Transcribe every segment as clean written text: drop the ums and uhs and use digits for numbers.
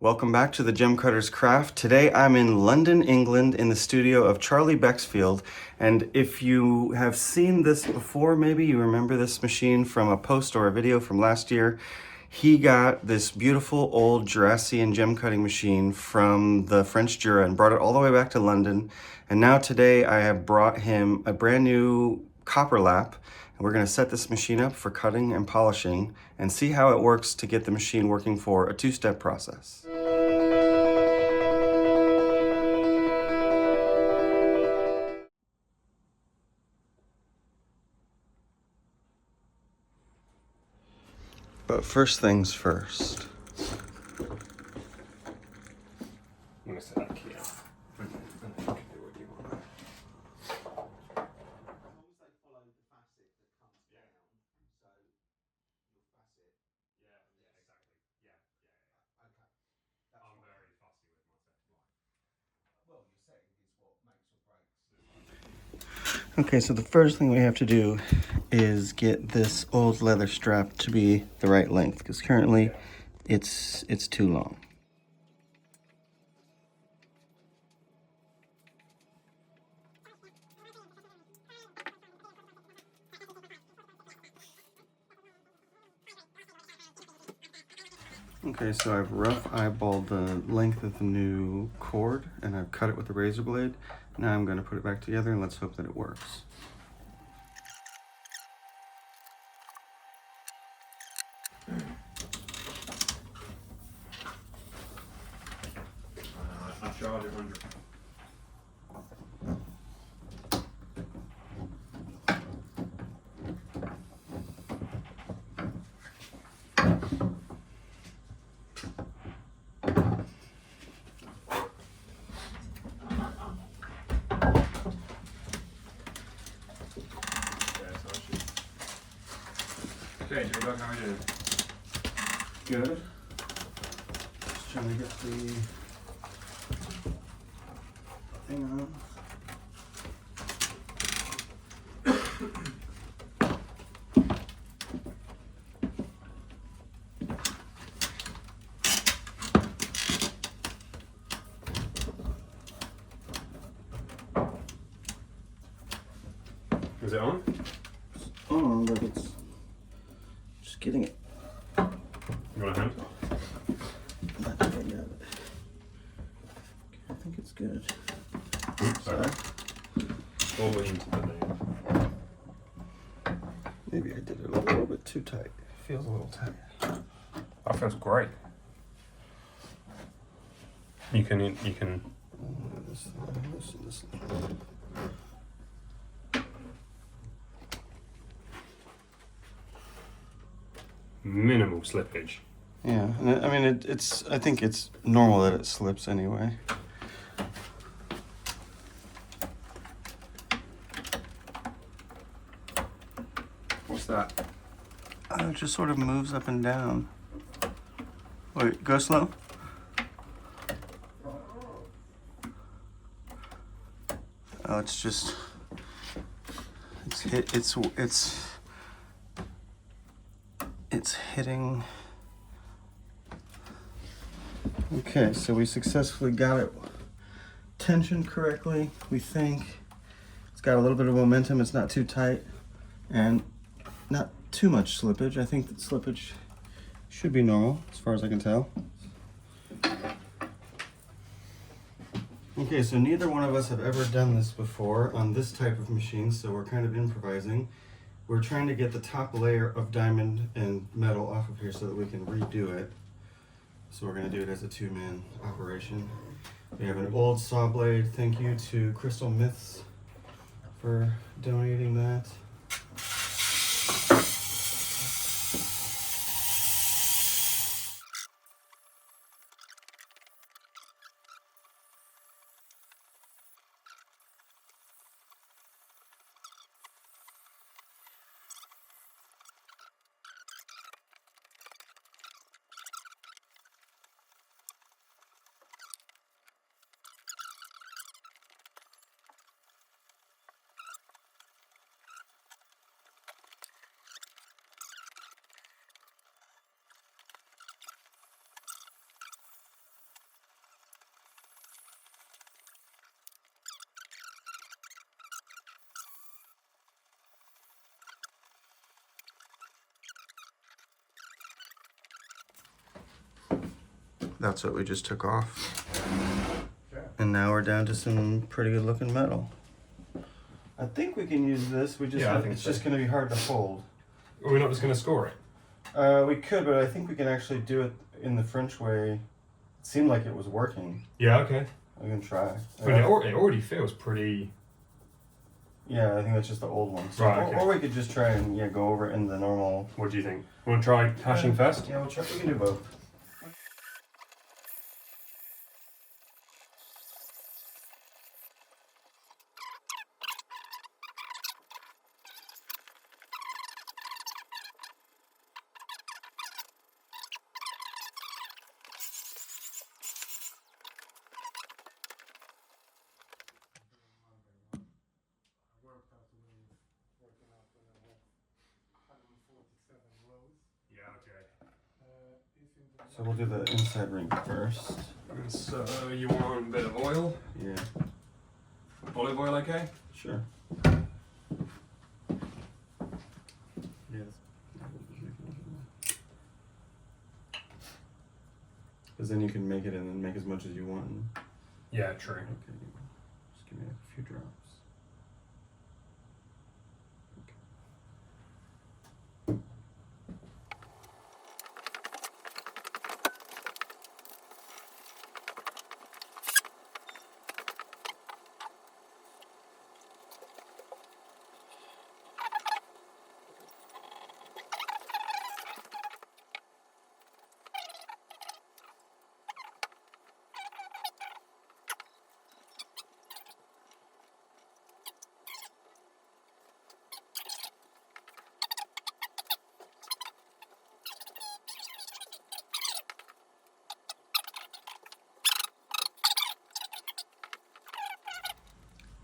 Welcome back to the Gem Cutter's Craft. Today I'm in London, England in the studio of Charlie Bexfield. And if you have seen this before, maybe you remember this machine from a post or a video from last year. He got this beautiful old Jurassian gem cutting machine from the French Jura and brought it all the way back to London. And now today I have brought him a brand new copper lap. And we're going to set this machine up for cutting and polishing and see how it works to get the machine working for a two-step process. But first things first. I'm going to set that key up. And then you can do what you want. As long as they follow the facet that comes down, so your facet. Yeah, exactly. Yeah. Okay. I'm very fussy with my setting. Right. Well, your setting is what makes or breaks. Okay, so the first thing we have to do is get this old leather strap to be the right length, because currently it's too long. Okay, so I've rough eyeballed the length of the new cord and I've cut it with a razor blade. Now I'm going to put it back together and let's hope that it works. I've tried it 100. Okay, J-Bug, how are you doing? Good. Just trying to get the thing on. Is it on? Oh, but it's just getting it. You want a hand? I think I got it. I think it's good. Sorry. All we need to put in. Maybe I did it a little bit too tight. It feels a little tight. That feels great. You can. Loosen this. Minimal slippage. Yeah, and I mean it's. I think it's normal that it slips anyway. What's that? It just sort of moves up and down. Wait, go slow. Oh, it's just. It's hitting. Okay, so we successfully got it tensioned correctly, we think. It's got a little bit of momentum, it's not too tight, and not too much slippage. I think that slippage should be normal, as far as I can tell. Okay, so neither one of us have ever done this before on this type of machine, so we're kind of improvising. We're trying to get the top layer of diamond and metal off of here so that we can redo it. So we're going to do it as a two-man operation. We have an old saw blade. Thank you to Crystal Myths for donating that. That's what we just took off. And now we're down to some pretty good looking metal. I think we can use this. We just Yeah, I think it's so. just going to be hard to fold. Are we not just going to score it? We could, but I think we can actually do it in the French way. It seemed like it was working. Yeah, okay. We can try. But it already feels pretty... Yeah, I think that's just the old one. So, Right, okay. or we could just try and go over it in the normal. What do you think? Want to try hashing first? Yeah, we'll try. We can do both. Yeah, okay. So we'll do the inside ring first. So you want a bit of oil? Yeah. Olive oil, okay? Sure. Yes. Because then you can make it and then make as much as you want. Yeah, true. Okay. Just give me a few drops.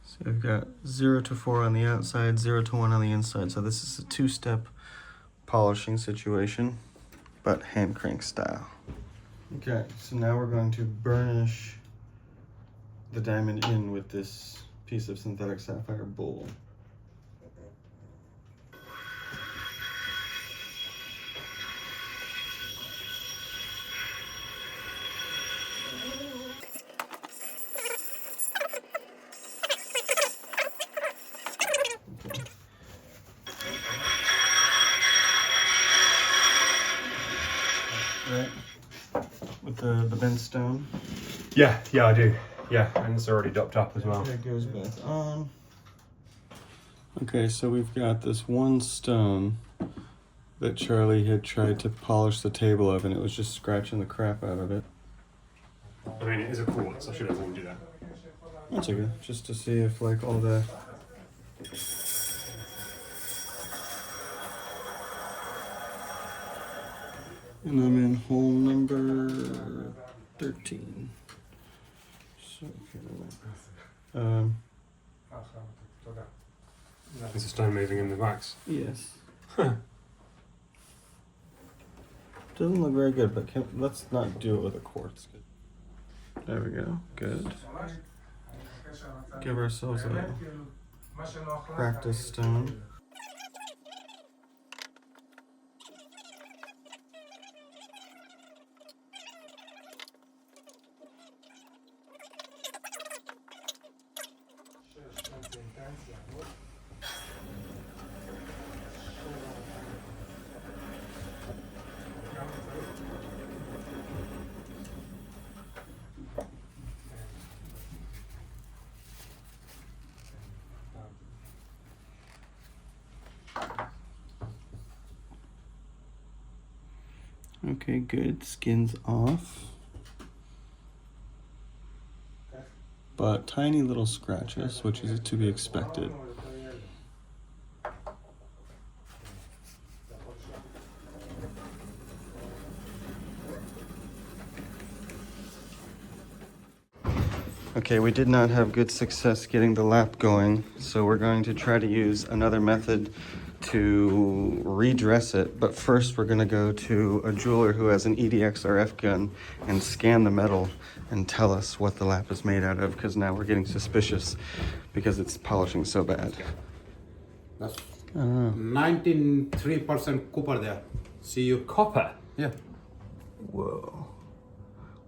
So we've got 0 to 4 on the outside, 0 to 1 on the inside. So this is a two-step polishing situation, but hand crank style. Okay, so now we're going to burnish the diamond in with this piece of synthetic sapphire bowl. Right, with the bent stone. Yeah, I do. Yeah, and it's already dopped up as well. There it goes back on. Okay, so we've got this one stone that Charlie had tried to polish the table of, and it was just scratching the crap out of it. I mean, it is a quartz. I should have warned you that. That's okay, just to see if like all the and I'm in hole number 13. So, okay, Is the stone moving in the wax? yes. Doesn't look very good, but let's not do it with a quartz. There we go. Good. Give ourselves a practice stone. Okay, good. Skin's off. But tiny little scratches, which is to be expected. Okay, we did not have good success getting the lap going, so we're going to try to use another method to redress it. But first we're going to go to a jeweler who has an EDXRF gun and scan the metal and tell us what the lap is made out of, because now we're getting suspicious because it's polishing so bad. That's I don't know. 93% copper there. See you. Copper? Yeah. Whoa.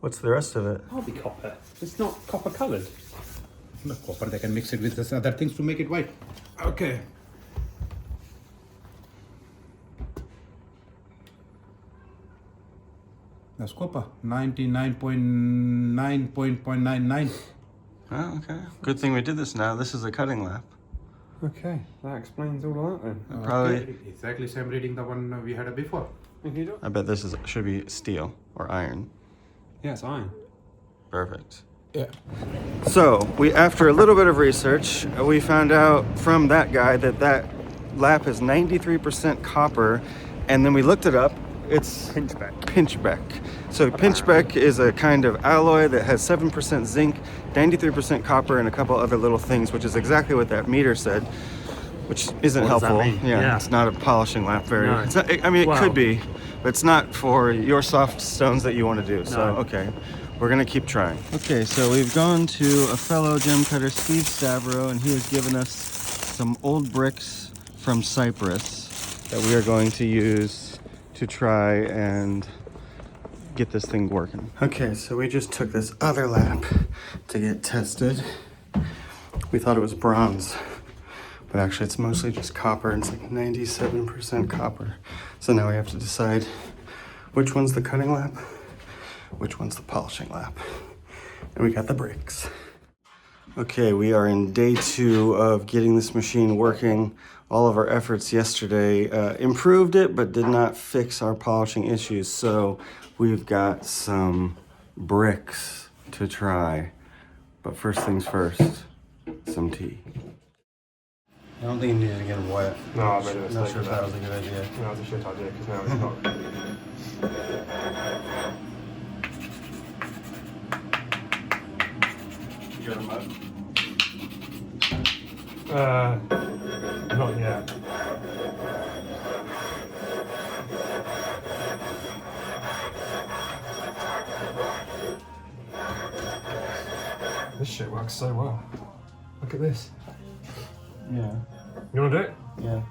What's the rest of it? Can't be copper. It's not copper coloured. Not copper, they can mix it with this other things to make it white. Okay. That's copper, 99.9.99. Oh, okay. Good thing we did this now. This is a cutting lap. Okay, that explains all of that then. Probably. Okay, exactly same reading the one we had before. I bet this should be steel or iron. Yeah, it's iron. Perfect. Yeah. So, after a little bit of research, we found out from that guy that lap is 93% copper, and then we looked it up. It's pinchbeck. So pinchbeck is a kind of alloy that has 7% zinc, 93% copper, and a couple other little things, which is exactly what that meter said, which isn't What does that helpful. mean? Yeah, Yeah. it's not a polishing lap. No. It's not, I mean, it Well. could be, but it's not for your soft stones that you want to do. So, No. okay. We're gonna keep trying. Okay, so we've gone to a fellow gem cutter, Steve Stavro, and he has given us some old bricks from Cyprus that we are going to use to try and get this thing working. Okay, so we just took this other lap to get tested. We thought it was bronze, but actually it's mostly just copper, and it's like 97% copper. So now we have to decide which one's the cutting lap, which one's the polishing lap. And we got the brakes. Okay, we are in day 2 of getting this machine working. All of our efforts yesterday improved it, but did not fix our polishing issues. So we've got some bricks to try. But first things first, some tea. I don't think you needed to get them wet. No, I made a mistake. Not sure if that was a good idea. No, it's a shit idea because now it's not. You got them up? Not yet. This shit works so well. Look at this. Yeah. You want to do it? Yeah.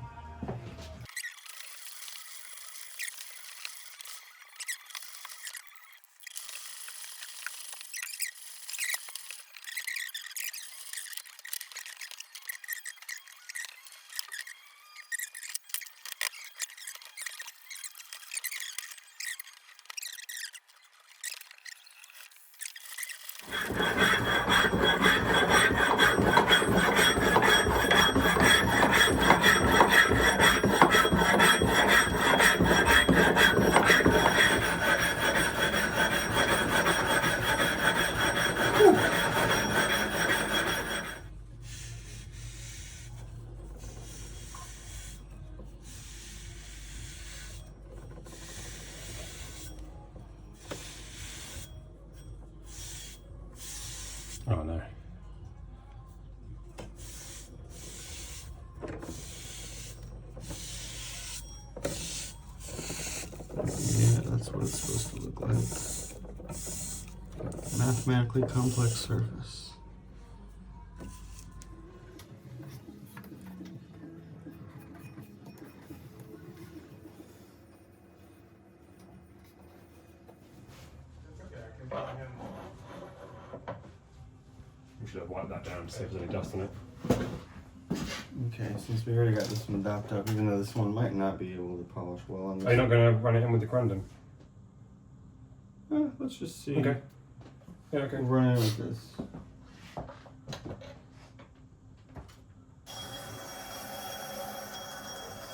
Oh no. Yeah, that's what it's supposed to look like. Mathematically complex surface. We should have wiped that down to see if there's any dust on it. Okay, since we already got this one dopped up, even though this one might not be able to polish well on this. Are you not going to run it in with the corundum? Let's just see. Okay. Yeah, okay. We'll run in with this.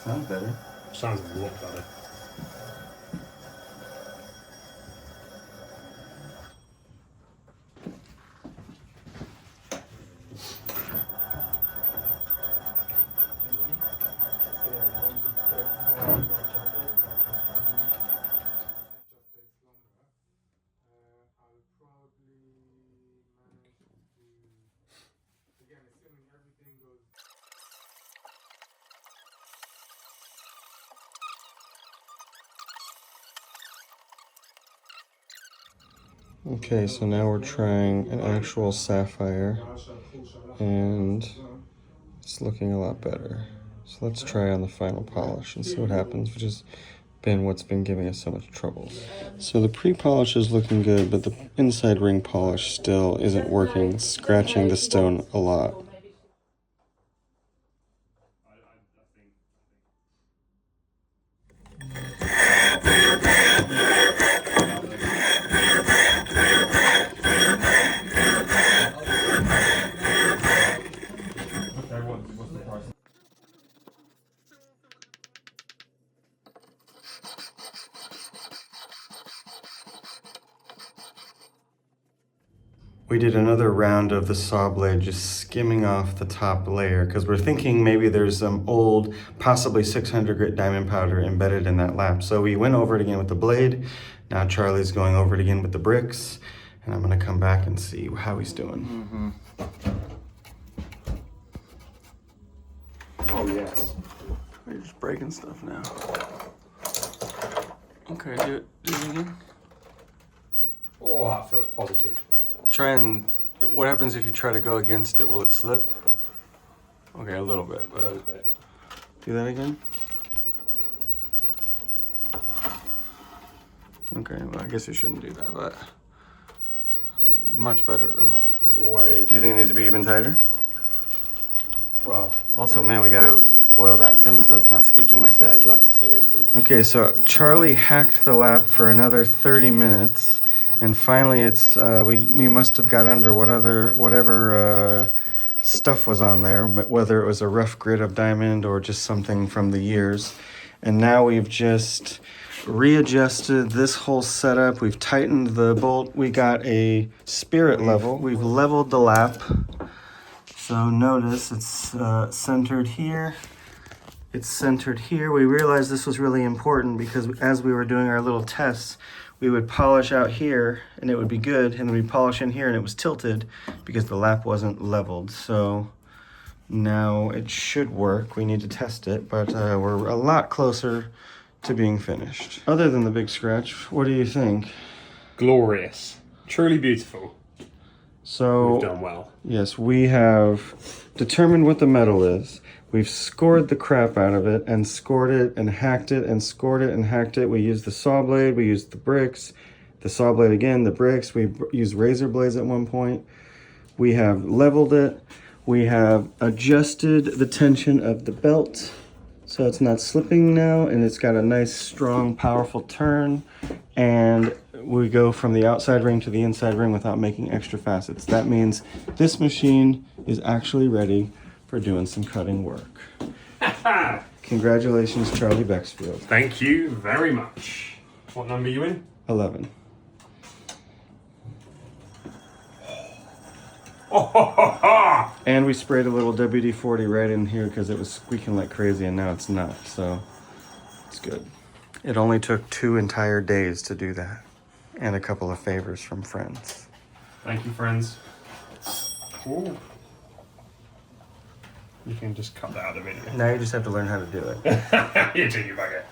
Sounds better. Sounds a lot better. Okay, so now we're trying an actual sapphire, and it's looking a lot better. So let's try on the final polish and see what happens. We just been what's been giving us so much trouble. So the pre-polish is looking good, but the inside ring polish still isn't working, it's scratching the stone a lot. We did another round of the saw blade just skimming off the top layer because we're thinking maybe there's some old, possibly 600 grit diamond powder embedded in that lap. So we went over it again with the blade. Now Charlie's going over it again with the bricks, and I'm gonna come back and see how he's doing. Oh, yes. You're just breaking stuff now. Okay, do it again. Oh, that feels positive. Try and, what happens if you try to go against it? Will it slip? Okay, a little bit, A but little bit. do that again. Okay, well, I guess you shouldn't do that, but much better though. Way. Do you think it needs to be even tighter? Well, Also, man, we gotta oil that thing so it's not squeaking like that. let's see if we. Okay, so Charlie hacked the lap for another 30 minutes, and finally it's, we must have got under whatever stuff was on there, whether it was a rough grit of diamond or just something from the years. And now we've just readjusted this whole setup. We've tightened the bolt. We got a spirit level. We've leveled the lap. So notice it's centered here. It's centered here. We realized this was really important because as we were doing our little tests, we would polish out here and it would be good, and then we'd polish in here and it was tilted because the lap wasn't leveled. So now it should work. We need to test it, but we're a lot closer to being finished. Other than the big scratch, what do you think? Glorious. Truly beautiful. So We've done well. yes, we have determined what the metal is. We've scored the crap out of it and scored it and hacked it and scored it and hacked it. We used the saw blade, we used the bricks, the saw blade again, the bricks. We used razor blades at one point. We have leveled it. We have adjusted the tension of the belt so it's not slipping now, and it's got a nice, strong, powerful turn. And we go from the outside ring to the inside ring without making extra facets. That means this machine is actually ready for doing some cutting work. Congratulations, Charlie Bexfield. Thank you very much. What number are you in? 11. And we sprayed a little WD-40 right in here because it was squeaking like crazy, and now it's not, so it's good. It only took 2 entire days to do that, and a couple of favors from friends. Thank you, friends. Ooh. You can just cut that out of the video. Now you just have to learn how to do it. You do, you bugger.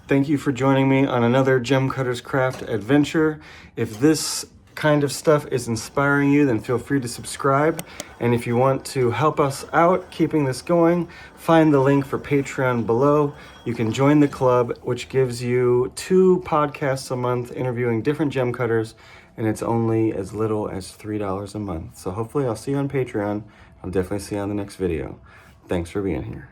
Thank you for joining me on another Gem Cutters Craft adventure. If this kind of stuff is inspiring you, then feel free to subscribe. And if you want to help us out keeping this going, find the link for Patreon below. You can join the club, which gives you 2 podcasts a month interviewing different gem cutters, and it's only as little as $3 a month. So hopefully I'll see you on Patreon. I'll definitely see you on the next video. Thanks for being here.